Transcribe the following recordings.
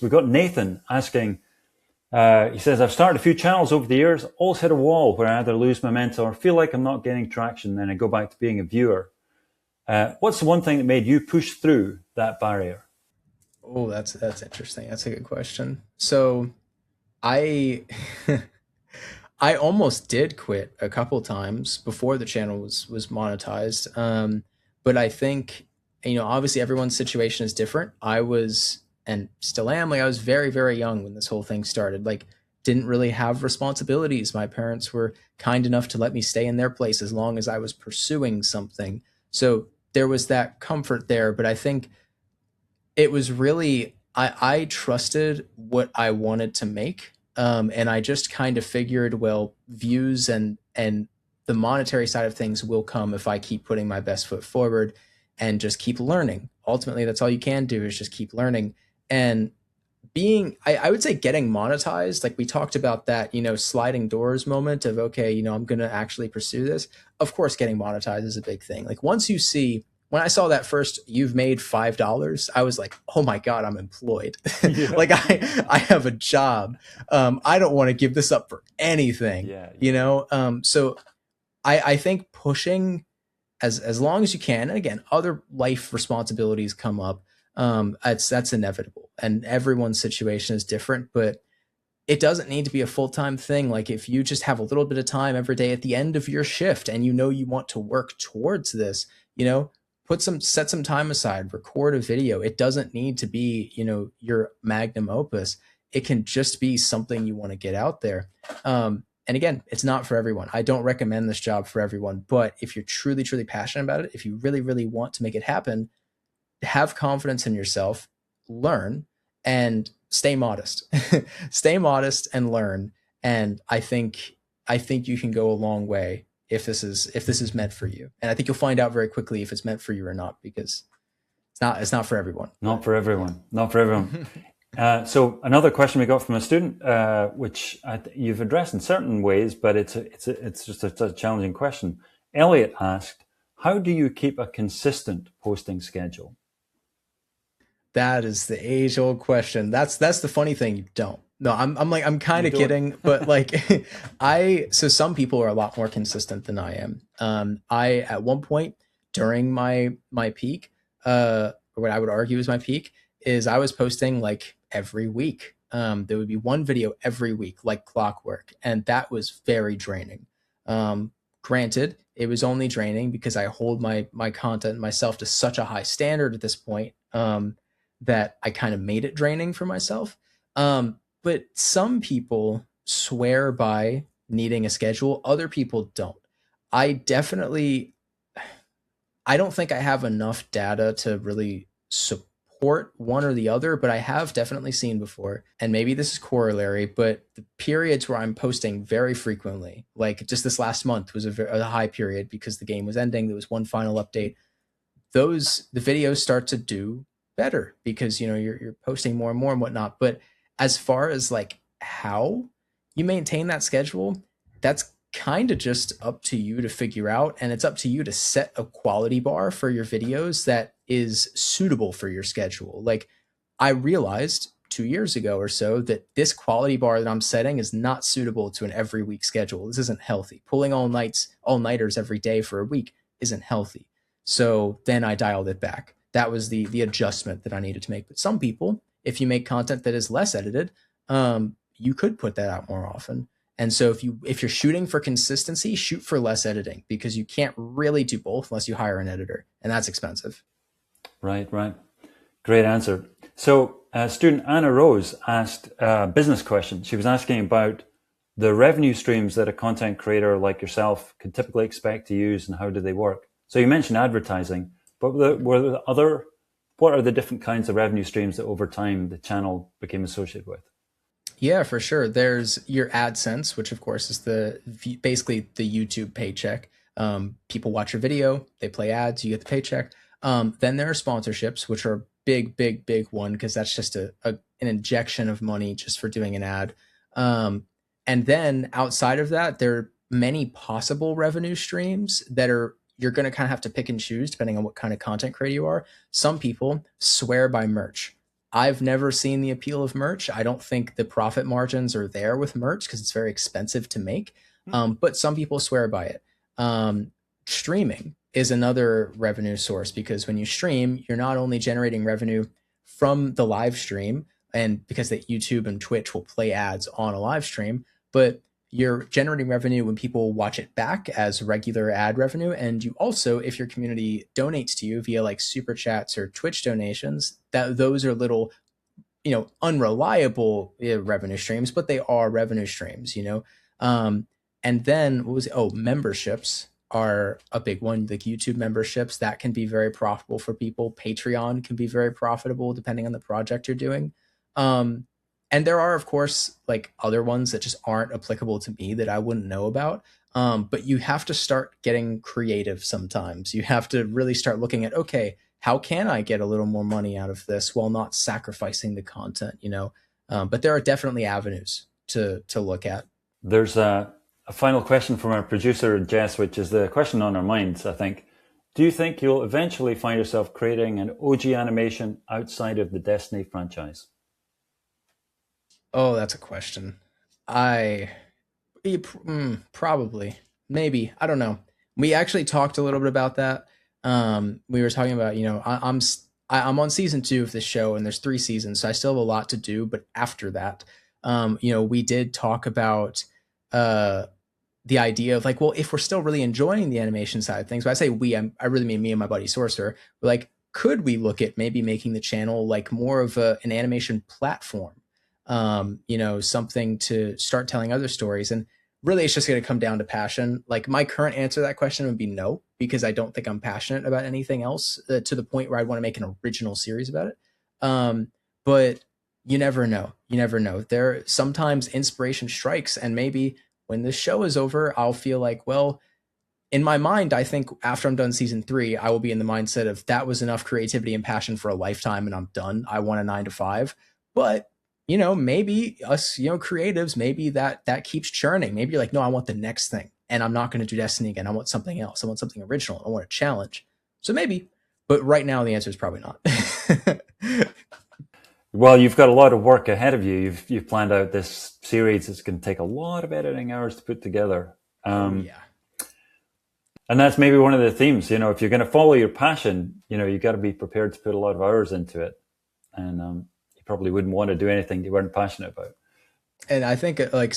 We've got Nathan asking, he says, I've started a few channels over the years, always hit a wall where I either lose momentum or feel like I'm not getting traction, then I go back to being a viewer. What's the one thing that made you push through that barrier? Oh, that's interesting. That's a good question. So I I almost did quit a couple times before the channel was monetized. But I think, obviously everyone's situation is different. I was, and still am, like I was very very young when this whole thing started. Like, didn't really have responsibilities. My parents were kind enough to let me stay in their place as long as I was pursuing something. So there was that comfort there. But I think it was really, I trusted what I wanted to make, and I just kind of figured, well, views and the monetary side of things will come if I keep putting my best foot forward and just keep learning. Ultimately, that's all you can do is just keep learning. And I would say getting monetized, like we talked about that, sliding doors moment of, okay, I'm going to actually pursue this. Of course, getting monetized is a big thing. Like once you see, when I saw that first, you've made $5, I was like, oh my God, I'm employed. Yeah, Like I have a job. I don't want to give this up for anything, yeah, yeah. So I think pushing as long as you can. And again, other life responsibilities come up. That's inevitable, and everyone's situation is different. But it doesn't need to be a full-time thing. Like if you just have a little bit of time every day at the end of your shift, and you want to work towards this, set some time aside, record a video. It doesn't need to be your magnum opus. It can just be something you want to get out there. And again, it's not for everyone. I don't recommend this job for everyone, but if you're truly truly passionate about it, if you really really want to make it happen, have confidence in yourself, learn, and stay modest. Stay modest and learn. And I think you can go a long way if this is meant for you. And I think you'll find out very quickly if it's meant for you or not, because it's not for everyone. Not But for yeah. everyone. Not for everyone. So another question we got from a student, which you've addressed in certain ways, but it's just a challenging question. Elliot asked, "How do you keep a consistent posting schedule?" That is the age old question. That's the funny thing. You don't. No, I'm kind You of don't. kidding, but like so some people are a lot more consistent than I am. I at one point during my peak, or what I would argue is my peak, is I was posting like every week. There would be one video every week, like clockwork, and that was very draining. Granted, it was only draining because I hold my content myself to such a high standard at this point. That I kind of made it draining for myself. But some people swear by needing a schedule, other people don't. I definitely, I don't think I have enough data to really support one or the other, but I have definitely seen before, and maybe this is corollary, but the periods where I'm posting very frequently, like just this last month was a high period because the game was ending. There was one final update. The videos start to do better because you're posting more and more and whatnot. But as far as like how you maintain that schedule, that's kind of just up to you to figure out, and it's up to you to set a quality bar for your videos that is suitable for your schedule. Like I realized 2 years ago or so that this quality bar that I'm setting is not suitable to an every week schedule. This isn't healthy. Pulling all nighters every day for a week isn't healthy. So then I dialed it back. That was the adjustment that I needed to make. But some people, if you make content that is less edited, you could put that out more often. And so if you're shooting for consistency, shoot for less editing, because you can't really do both unless you hire an editor, and that's expensive. Right, right. Great answer. So, student Anna Rose asked a business question. She was asking about the revenue streams that a content creator like yourself could typically expect to use and how do they work. So you mentioned advertising, but what are the different kinds of revenue streams that over time the channel became associated with? Yeah, for sure. There's your AdSense, which of course is basically the YouTube paycheck. People watch your video, they play ads, you get the paycheck. Then there are sponsorships, which are a big, big, big one, because that's just an injection of money just for doing an ad. And then outside of that, there are many possible revenue streams that are you're going to kind of have to pick and choose depending on what kind of content creator you are. Some people swear by merch. I've never seen the appeal of merch. I don't think the profit margins are there with merch because it's very expensive to make. But some people swear by it. Streaming is another revenue source because when you stream, you're not only generating revenue from the live stream, and because that YouTube and Twitch will play ads on a live stream, but you're generating revenue when people watch it back as regular ad revenue. And you also, if your community donates to you via like super chats or Twitch donations, that those are little, unreliable revenue streams, but they are revenue streams. And then what was it? Oh, memberships are a big one. Like YouTube memberships, that can be very profitable for people. Patreon can be very profitable depending on the project you're doing. Um, and there are, of course, like other ones that just aren't applicable to me that I wouldn't know about. But you have to start getting creative sometimes. You have to really start looking at, okay, how can I get a little more money out of this while not sacrificing the content? But there are definitely avenues to look at. There's a final question from our producer, Jess, which is the question on our minds, I think. Do you think you'll eventually find yourself creating an OG animation outside of the Destiny franchise? Oh, that's a question. I probably, maybe, I don't know. We actually talked a little bit about that. We were talking about, I'm on season 2 of this show, and there's 3 seasons, so I still have a lot to do. But after that, we did talk about the idea of like, well, if we're still really enjoying the animation side of things, but I say we, I really mean me and my buddy Sorcerer. We're like, could we look at maybe making the channel like more of an animation platform? Something to start telling other stories. And really, it's just going to come down to passion. Like my current answer to that question would be no, because I don't think I'm passionate about anything else to the point where I'd want to make an original series about it. But you never know. You never know. There sometimes inspiration strikes, and maybe when this show is over, I'll feel like, well, in my mind, I think after I'm done season 3, I will be in the mindset of that was enough creativity and passion for a lifetime, and I'm done. I want a 9 to 5. But maybe us, creatives, maybe that keeps churning. Maybe you're like, no, I want the next thing, and I'm not going to do Destiny again. I want something else. I want something original. I want a challenge. So maybe, but right now the answer is probably not. Well, you've got a lot of work ahead of you. You've planned out this series. It's going to take a lot of editing hours to put together. Yeah. And that's maybe one of the themes. If you're going to follow your passion, you got to be prepared to put a lot of hours into it. And you probably wouldn't want to do anything you weren't passionate about. And I think like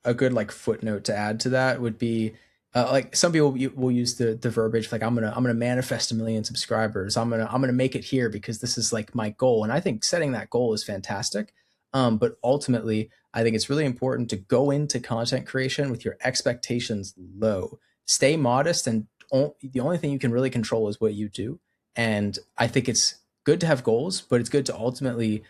a good like footnote to add to that would be like some people will use the verbiage like I'm gonna manifest 1 million subscribers. I'm gonna make it here because this is like my goal. And I think setting that goal is fantastic. But ultimately, I think it's really important to go into content creation with your expectations low. Stay modest, and the only thing you can really control is what you do. And I think it's good to have goals, but it's good to ultimately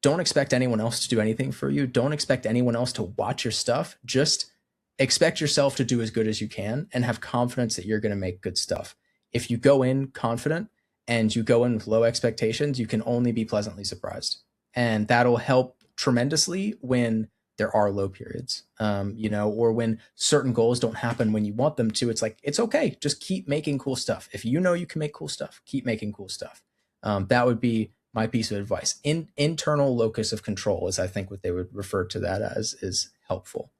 don't expect anyone else to do anything for you. Don't expect anyone else to watch your stuff. Just expect yourself to do as good as you can and have confidence that you're going to make good stuff. If you go in confident and you go in with low expectations, you can only be pleasantly surprised. And that'll help tremendously when there are low periods, or when certain goals don't happen when you want them to. It's like, it's okay. Just keep making cool stuff. If you know you can make cool stuff, keep making cool stuff. That would be my piece of advice. Internal locus of control is, I think, what they would refer to that as, is helpful.